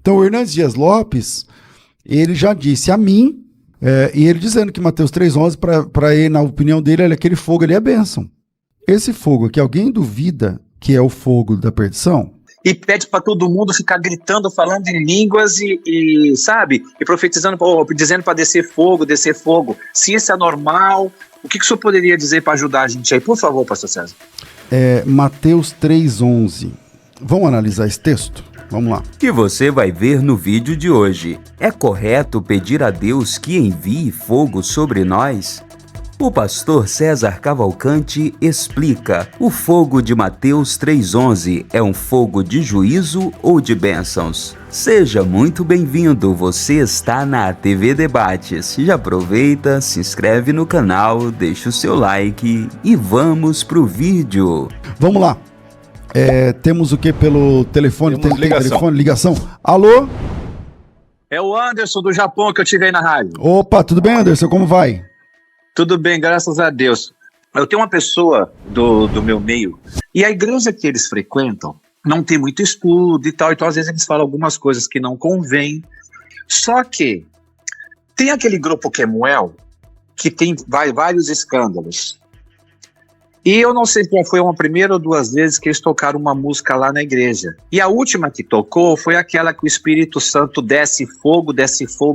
Então, o Hernandes Dias Lopes, ele já disse a mim, e ele dizendo que Mateus 3,11, para ele, na opinião dele, aquele fogo ali é bênção. Esse fogo aqui, alguém duvida que é o fogo da perdição? E pede para todo mundo ficar gritando, falando em línguas sabe? E profetizando, dizendo para descer fogo, descer fogo. Se isso é normal, o que o senhor poderia dizer para ajudar a gente aí? Por favor, pastor César. Mateus 3,11. Vamos analisar esse texto? Vamos lá. Que você vai ver no vídeo de hoje. É correto pedir a Deus que envie fogo sobre nós? O pastor César Cavalcante explica. O fogo de Mateus 3,11 é um fogo de juízo ou de bênçãos? Seja muito bem-vindo, você está na TV Debates. Já aproveita, se inscreve no canal, deixa o seu like e vamos pro vídeo. Vamos lá. Temos o que pelo telefone? Tem telefone, ligação. Alô? É o Anderson do Japão que eu tive aí na rádio. Opa, tudo bem, Anderson? Como vai? Tudo bem, graças a Deus. Eu tenho uma pessoa do meu meio, e a igreja que eles frequentam não tem muito estudo e tal, então às vezes eles falam algumas coisas que não convêm. Só que tem aquele grupo Kemuel, que tem vários escândalos. E eu não sei qual foi uma primeira ou duas vezes que eles tocaram uma música lá na igreja. E a última que tocou foi aquela que o Espírito Santo desce fogo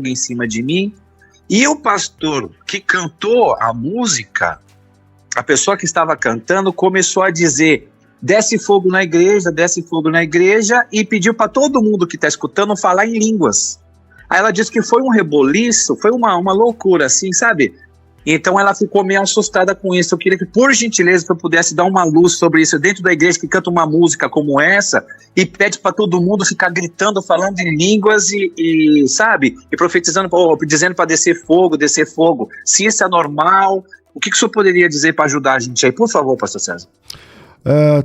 em cima de mim. E o pastor que cantou a música, a pessoa que estava cantando, começou a dizer: desce fogo na igreja, e pediu para todo mundo que está escutando falar em línguas. Aí ela disse que foi um reboliço, foi uma loucura, assim, sabe? Então ela ficou meio assustada com isso. Eu queria que, por gentileza, que eu pudesse dar uma luz sobre isso dentro da igreja que canta uma música como essa e pede para todo mundo ficar gritando, falando em línguas sabe? E profetizando, dizendo para descer fogo. Se isso é normal, o que o senhor poderia dizer para ajudar a gente aí? Por favor, pastor César.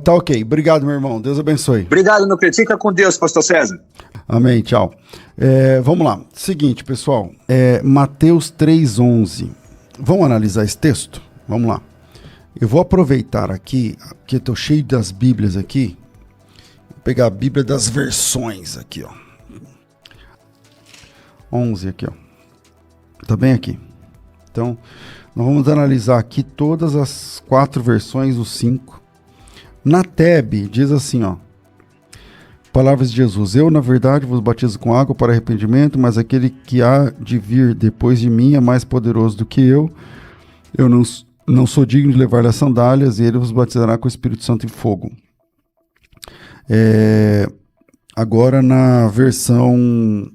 Tá ok. Obrigado, meu irmão. Deus abençoe. Obrigado, meu querido. Fica com Deus, pastor César. Amém. Tchau. Vamos lá. Seguinte, pessoal. Mateus 3,11. Vamos analisar esse texto? Vamos lá. Eu vou aproveitar aqui, que estou cheio das Bíblias aqui. Vou pegar a Bíblia das versões aqui, ó. 11 aqui, ó. Tá bem aqui. Então, nós vamos analisar aqui todas as 4 versões, os 5. Na TEB, diz assim, ó. Palavras de Jesus: eu, na verdade, vos batizo com água para arrependimento, mas aquele que há de vir depois de mim é mais poderoso do que eu. Eu não sou digno de levar-lhe as sandálias, e ele vos batizará com o Espírito Santo e fogo. Agora na versão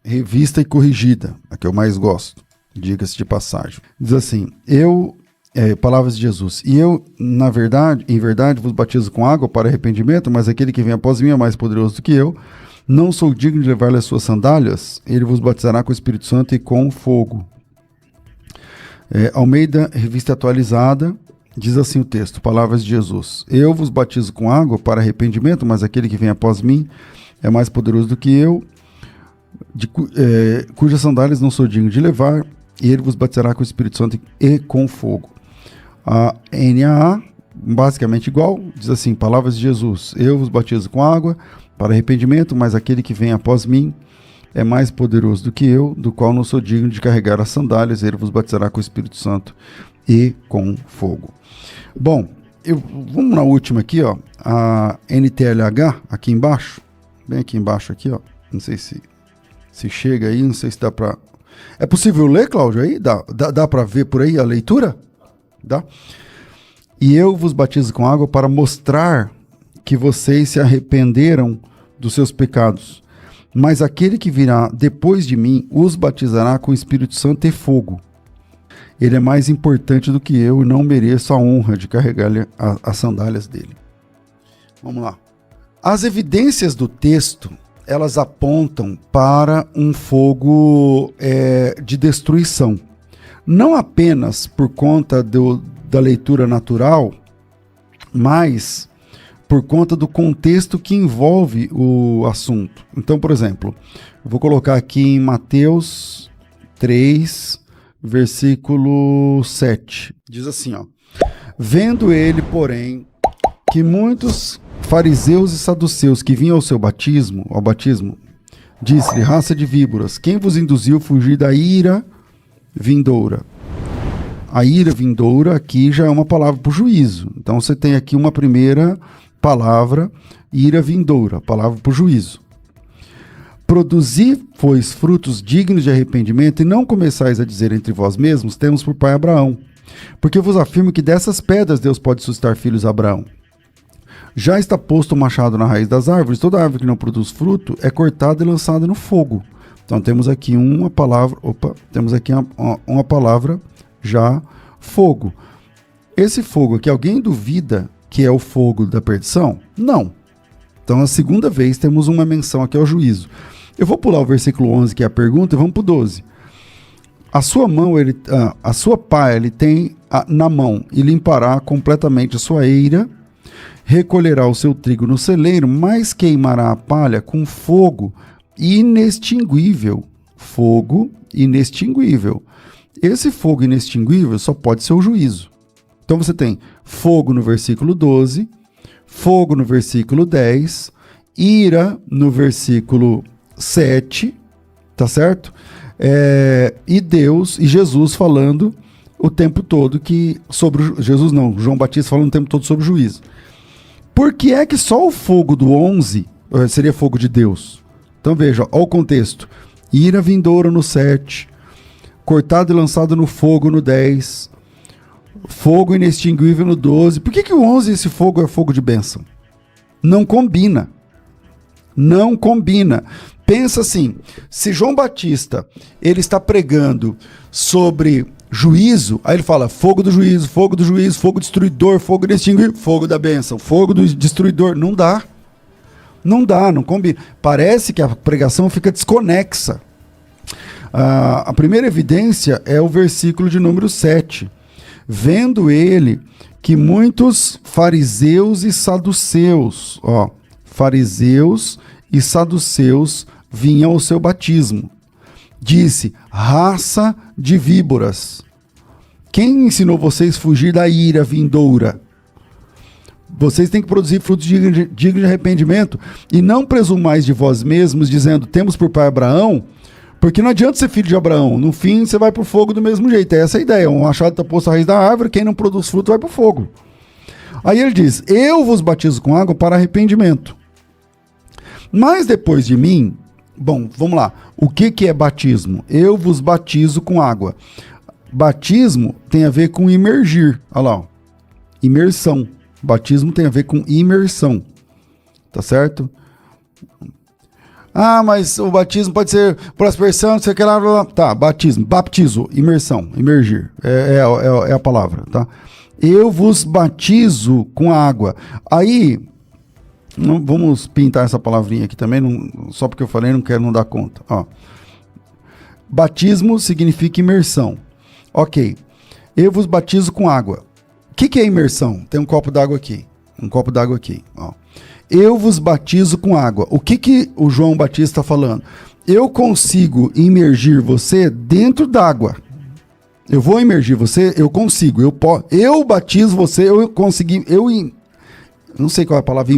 revista e corrigida, a que eu mais gosto, diga-se de passagem. Diz assim: palavras de Jesus: e eu, em verdade, vos batizo com água para arrependimento, mas aquele que vem após mim é mais poderoso do que eu. Não sou digno de levar-lhe as suas sandálias, ele vos batizará com o Espírito Santo e com fogo. Almeida, revista atualizada, diz assim o texto: palavras de Jesus: eu vos batizo com água para arrependimento, mas aquele que vem após mim é mais poderoso do que eu, cujas sandálias não sou digno de levar, e ele vos batizará com o Espírito Santo e com fogo. A NAA, basicamente igual, diz assim: palavras de Jesus: eu vos batizo com água para arrependimento, mas aquele que vem após mim é mais poderoso do que eu, do qual não sou digno de carregar as sandálias, ele vos batizará com o Espírito Santo e com fogo. Bom, vamos na última aqui, ó, a NTLH, aqui embaixo, bem aqui embaixo aqui, ó, não sei se chega aí, não sei se dá para... É possível ler, Cláudio, aí? Dá para ver por aí a leitura? Dá? E eu vos batizo com água para mostrar que vocês se arrependeram dos seus pecados. Mas aquele que virá depois de mim os batizará com o Espírito Santo e fogo. Ele é mais importante do que eu e não mereço a honra de carregar as sandálias dele. Vamos lá. As evidências do texto, elas apontam para um fogo de destruição. Não apenas por conta da leitura natural, mas por conta do contexto que envolve o assunto. Então, por exemplo, eu vou colocar aqui em Mateus 3, versículo 7. Diz assim, ó: vendo ele, porém, que muitos fariseus e saduceus que vinham ao batismo, Disse-lhe, raça de víboras, quem vos induziu a fugir da ira vindoura? A ira vindoura aqui já é uma palavra para o juízo. Então você tem aqui uma primeira palavra, ira vindoura, palavra para o juízo. Produzi, pois, frutos dignos de arrependimento, e não começais a dizer entre vós mesmos, temos por pai Abraão. Porque eu vos afirmo que dessas pedras Deus pode suscitar filhos a Abraão. Já está posto o machado na raiz das árvores, toda árvore que não produz fruto é cortada e lançada no fogo. Então temos aqui uma palavra, uma palavra já, fogo. Esse fogo aqui, alguém duvida que é o fogo da perdição? Não. Então a segunda vez temos uma menção aqui ao juízo. Eu vou pular o versículo 11, que é a pergunta, e vamos para o 12. A sua pá ele tem na mão, e limpará completamente a sua eira, recolherá o seu trigo no celeiro, mas queimará a palha com fogo inextinguível. Fogo inextinguível. Esse fogo inextinguível só pode ser o juízo. Então você tem fogo no versículo 12, fogo no versículo 10, ira no versículo 7, tá certo? E Deus e Jesus falando o tempo todo João Batista falando o tempo todo sobre o juízo. Por que é que só o fogo do 11 seria fogo de Deus? Então veja, olha o contexto. Ira vindoura no 7, cortado e lançado no fogo no 10, fogo inextinguível no 12. Por que o 11 esse fogo é fogo de bênção? Não combina. Não combina. Pensa assim, se João Batista ele está pregando sobre juízo, aí ele fala fogo do juízo, fogo destruidor, fogo inextinguível, fogo da bênção, fogo do destruidor. Não dá. Não dá, não combina. Parece que a pregação fica desconexa. A primeira evidência é o versículo de número 7. Vendo ele que muitos fariseus e saduceus vinham ao seu batismo. Disse, raça de víboras, quem ensinou vocês a fugir da ira vindoura? Vocês têm que produzir frutos dignos de arrependimento, e não presumais de vós mesmos, dizendo, temos por pai Abraão, porque não adianta ser filho de Abraão, no fim você vai para o fogo do mesmo jeito. É essa a ideia, um machado está posto à raiz da árvore, quem não produz fruto vai para o fogo. Aí ele diz, eu vos batizo com água para arrependimento. Mas depois de mim, bom, vamos lá, o que é batismo? Eu vos batizo com água. Batismo tem a ver com imergir, olha lá, ó. Imersão. Batismo tem a ver com imersão, tá certo? Ah, mas o batismo pode ser por aspersão, não sei o que lá, tá, batismo, baptizo, imersão, imergir, é a palavra, tá? Eu vos batizo com água. Aí, vamos pintar essa palavrinha aqui também, só porque eu falei, não dar conta, ó. Batismo significa imersão. Ok, eu vos batizo com água. O que é imersão? Tem um copo d'água aqui, ó. Eu vos batizo com água. O que o João Batista está falando? Eu consigo imergir você dentro d'água. Eu vou imergir você, eu consigo. Eu batizo você, eu consegui. Não sei qual é a palavra,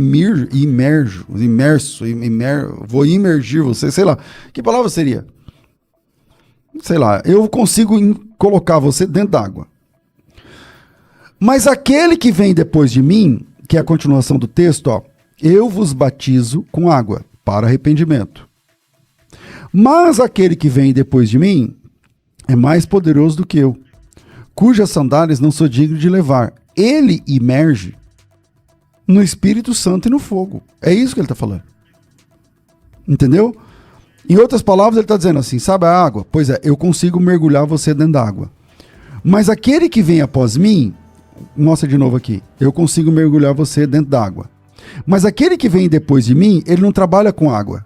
vou imergir você, sei lá. Que palavra seria? Sei lá, eu consigo colocar você dentro d'água. Mas aquele que vem depois de mim, que é a continuação do texto, ó. Eu vos batizo com água para arrependimento. Mas aquele que vem depois de mim é mais poderoso do que eu, cujas sandálias não sou digno de levar. Ele imerge no Espírito Santo e no fogo. É isso que ele está falando. Entendeu? Em outras palavras, ele está dizendo assim, sabe a água? Pois é, eu consigo mergulhar você dentro da água. Mas aquele que vem após mim, mostra de novo aqui, eu consigo mergulhar você dentro da água. Mas aquele que vem depois de mim, ele não trabalha com água.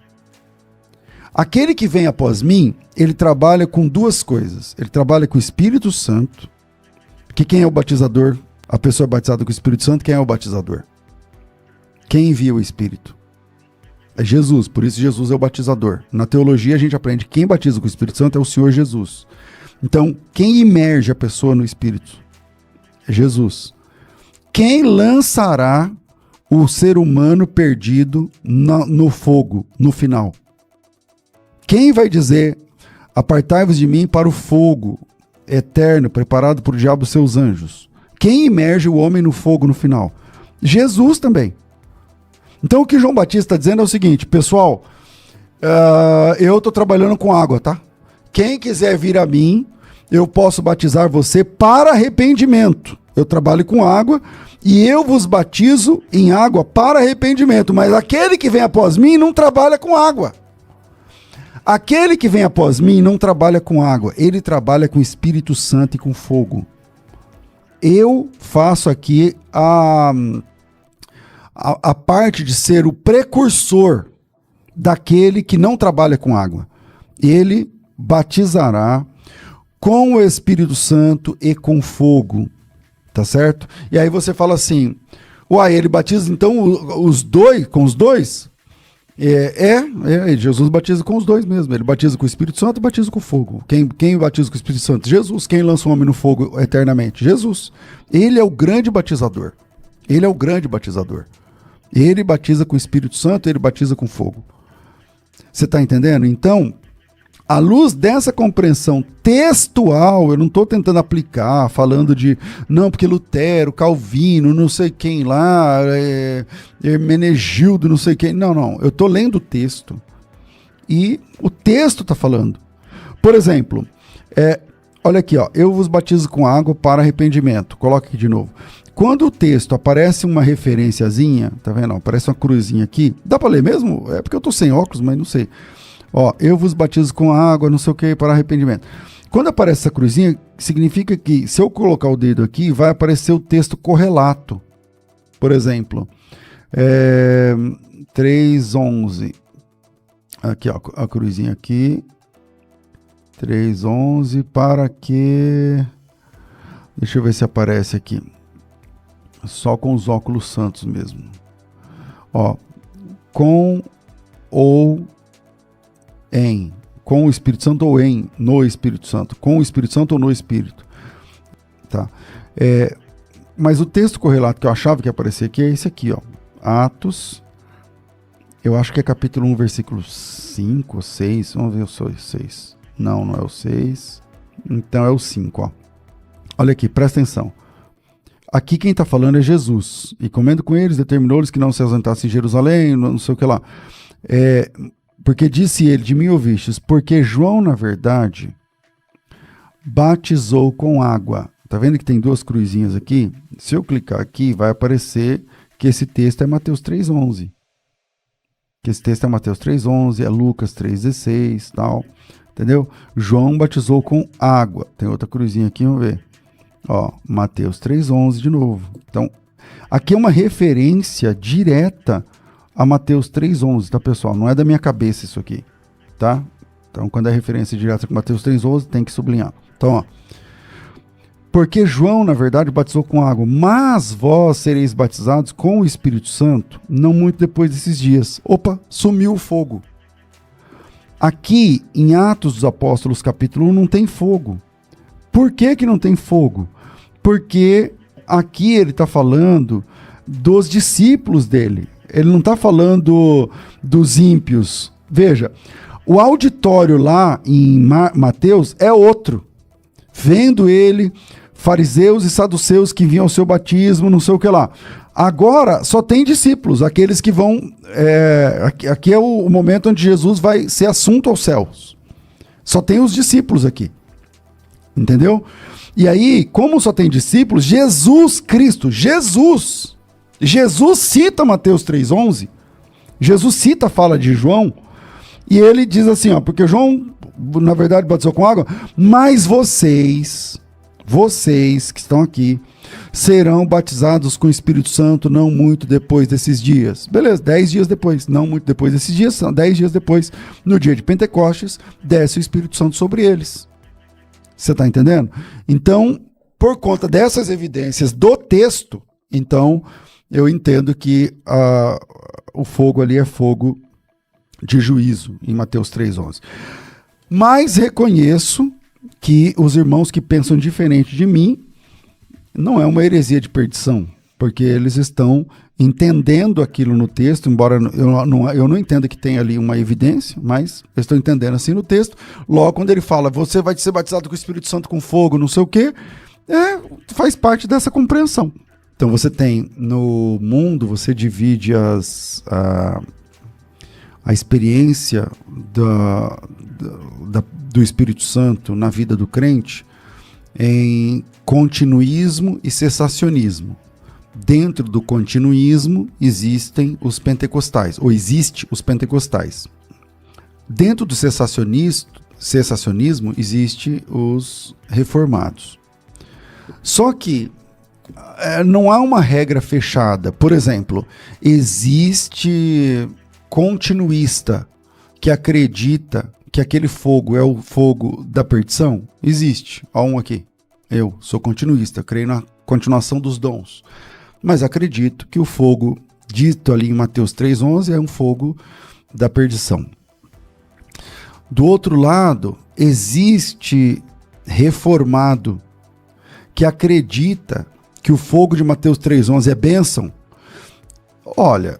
Aquele que vem após mim, ele trabalha com duas coisas. Ele trabalha com o Espírito Santo, que quem é o batizador? A pessoa batizada com o Espírito Santo, quem é o batizador? Quem envia o Espírito? É Jesus, por isso Jesus é o batizador. Na teologia a gente aprende que quem batiza com o Espírito Santo é o Senhor Jesus. Então, quem imerge a pessoa no Espírito? É Jesus. Quem lançará o ser humano perdido no fogo, no final? Quem vai dizer, apartai-vos de mim para o fogo eterno, preparado por o diabo e seus anjos? Quem imerge o homem no fogo no final? Jesus também. Então o que João Batista está dizendo é o seguinte, pessoal, eu estou trabalhando com água, tá? Quem quiser vir a mim, eu posso batizar você para arrependimento. Eu trabalho com água e eu vos batizo em água para arrependimento. Mas aquele que vem após mim não trabalha com água. Aquele que vem após mim não trabalha com água. Ele trabalha com Espírito Santo e com fogo. Eu faço aqui a parte de ser o precursor daquele que não trabalha com água. Ele batizará com o Espírito Santo e com fogo, tá certo? E aí você fala assim, ele batiza então os dois, com os dois? Jesus batiza com os dois mesmo, ele batiza com o Espírito Santo e batiza com fogo. Quem batiza com o Espírito Santo? Jesus. Quem lança o homem no fogo eternamente? Jesus. Ele é o grande batizador. Ele é o grande batizador. Ele batiza com o Espírito Santo, ele batiza com fogo. Você está entendendo? Então, à luz dessa compreensão textual, eu não estou tentando aplicar, falando de, não, porque Lutero, Calvino, não sei quem lá, Hermenegildo, não sei quem. Não, eu estou lendo o texto e o texto está falando. Por exemplo, olha aqui, eu vos batizo com água para arrependimento. Coloca aqui de novo. Quando o texto aparece uma referenciazinha, tá vendo? Aparece uma cruzinha aqui. Dá para ler mesmo? É porque eu tô sem óculos, mas não sei. Eu vos batizo com água, não sei o que, para arrependimento. Quando aparece essa cruzinha, significa que se eu colocar o dedo aqui, vai aparecer o texto correlato. Por exemplo, 3:11. Aqui, a cruzinha aqui. 3:11 para que... Deixa eu ver se aparece aqui. Só com os óculos santos mesmo. Com ou em. Com o Espírito Santo ou no Espírito Santo. Com o Espírito Santo ou no Espírito. Tá. Mas o texto correlato que eu achava que ia aparecer aqui é esse aqui, Atos. Eu acho que é capítulo 1, versículo 5 ou 6. Vamos ver o 6. Não é o 6. Então é o 5, Olha aqui, presta atenção. Aqui quem está falando é Jesus. E comendo com eles, determinou-lhes que não se ausentassem em Jerusalém, não sei o que lá. Porque disse ele, de mim ouvistes, porque João, na verdade, batizou com água. Tá vendo que tem duas cruzinhas aqui? Se eu clicar aqui, vai aparecer que esse texto é Mateus 3:11. Que esse texto é Mateus 3:11, é Lucas 3:16, tal. Entendeu? João batizou com água. Tem outra cruzinha aqui, vamos ver. Mateus 3:11 de novo. Então, aqui é uma referência direta a Mateus 3:11, tá, pessoal? Não é da minha cabeça isso aqui, tá? Então, quando é referência direta com Mateus 3:11, tem que sublinhar. Então, porque João, na verdade, batizou com água, mas vós sereis batizados com o Espírito Santo, não muito depois desses dias. Opa, sumiu o fogo. Aqui, em Atos dos Apóstolos, capítulo 1, não tem fogo. Por que não tem fogo? Porque aqui ele está falando dos discípulos dele. Ele não está falando dos ímpios. Veja, o auditório lá em Mateus é outro. Vendo ele, fariseus e saduceus que vinham ao seu batismo, não sei o que lá. Agora só tem discípulos, aqueles que vão... aqui é o momento onde Jesus vai ser assunto aos céus. Só tem os discípulos aqui. Entendeu? E aí, como só tem discípulos, Jesus Cristo, Jesus cita Mateus 3:11, Jesus cita a fala de João, e ele diz assim, porque João, na verdade, batizou com água, mas vocês que estão aqui, serão batizados com o Espírito Santo não muito depois desses dias. Beleza, 10 dias depois, não muito depois desses dias, são 10 dias depois, no dia de Pentecostes, desce o Espírito Santo sobre eles. Você está entendendo? Então, por conta dessas evidências do texto, então, eu entendo que o fogo ali é fogo de juízo, em Mateus 3:11. Mas reconheço que os irmãos que pensam diferente de mim, não é uma heresia de perdição. porque eles estão entendendo aquilo no texto, embora eu não entenda que tem ali uma evidência, mas eu estou entendendo assim no texto. Logo, quando ele fala, você vai ser batizado com o Espírito Santo com fogo, não sei o quê, faz parte dessa compreensão. Então você tem no mundo, você divide a experiência do Espírito Santo na vida do crente em continuismo e cessacionismo. Dentro do continuismo existem os pentecostais, ou existe os pentecostais. Dentro do cessacionismo existe os reformados. Só que não há uma regra fechada. Por exemplo, existe continuista que acredita que aquele fogo é o fogo da perdição? Existe. Há um aqui. Eu sou continuista, creio na continuação dos dons. Mas acredito que o fogo dito ali em Mateus 3,11 é um fogo da perdição. Do outro lado, existe reformado que acredita que o fogo de Mateus 3,11 é bênção. Olha,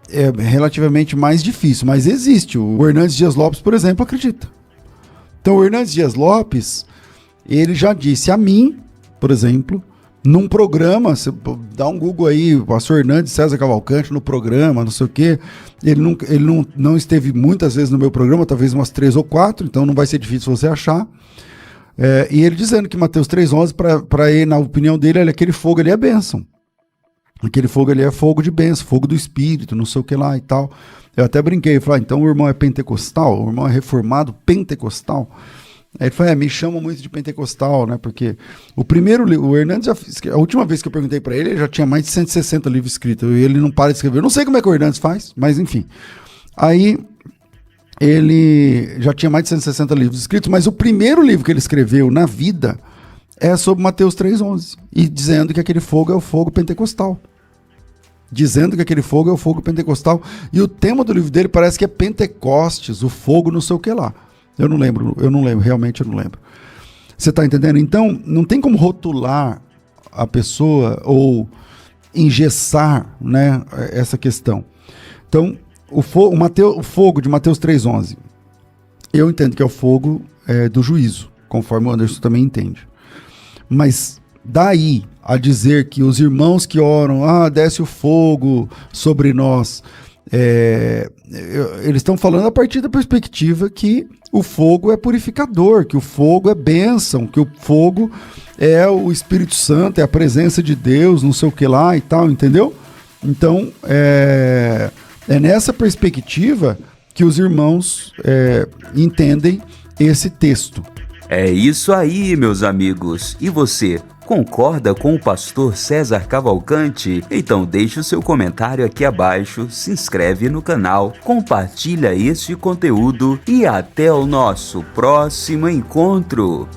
é relativamente mais difícil, mas existe. O Hernandes Dias Lopes, por exemplo, acredita. Então, o Hernandes Dias Lopes, ele já disse a mim, por exemplo, num programa, você dá um Google aí, o pastor Hernandes César Cavalcante no programa, não sei o quê, ele não esteve muitas vezes no meu programa, talvez umas 3 ou 4, então não vai ser difícil você achar. E ele dizendo que Mateus 3,11, para ele, na opinião dele, aquele fogo ali é bênção. Aquele fogo ali é fogo de bênção, fogo do Espírito, não sei o que lá e tal. Eu até brinquei, falei, então o irmão é pentecostal, o irmão é reformado pentecostal. Aí ele falou, me chamam muito de pentecostal, né? Porque o Hernandes a última vez que eu perguntei para ele já tinha mais de 160 livros escritos, e ele não para de escrever. Eu não sei como é que o Hernandes faz, mas enfim. Aí ele já tinha mais de 160 livros escritos, mas o primeiro livro que ele escreveu na vida é sobre Mateus 3,11, e dizendo que aquele fogo é o fogo pentecostal. Dizendo que aquele fogo é o fogo pentecostal, e o tema do livro dele parece que é Pentecostes, o fogo não sei o que lá. Eu não lembro, realmente eu não lembro. Você está entendendo? Então, não tem como rotular a pessoa ou engessar, né, essa questão. Então, o fogo de Mateus 3,11, eu entendo que é o fogo do juízo, conforme o Anderson também entende. Mas daí a dizer que os irmãos que oram, desce o fogo sobre nós, eles estão falando a partir da perspectiva que o fogo é purificador, que o fogo é bênção, que o fogo é o Espírito Santo, é a presença de Deus, não sei o que lá e tal, entendeu? Então, é nessa perspectiva que os irmãos entendem esse texto. É isso aí, meus amigos. E você, concorda com o pastor César Cavalcante? Então deixe o seu comentário aqui abaixo, se inscreve no canal, compartilha este conteúdo e até o nosso próximo encontro.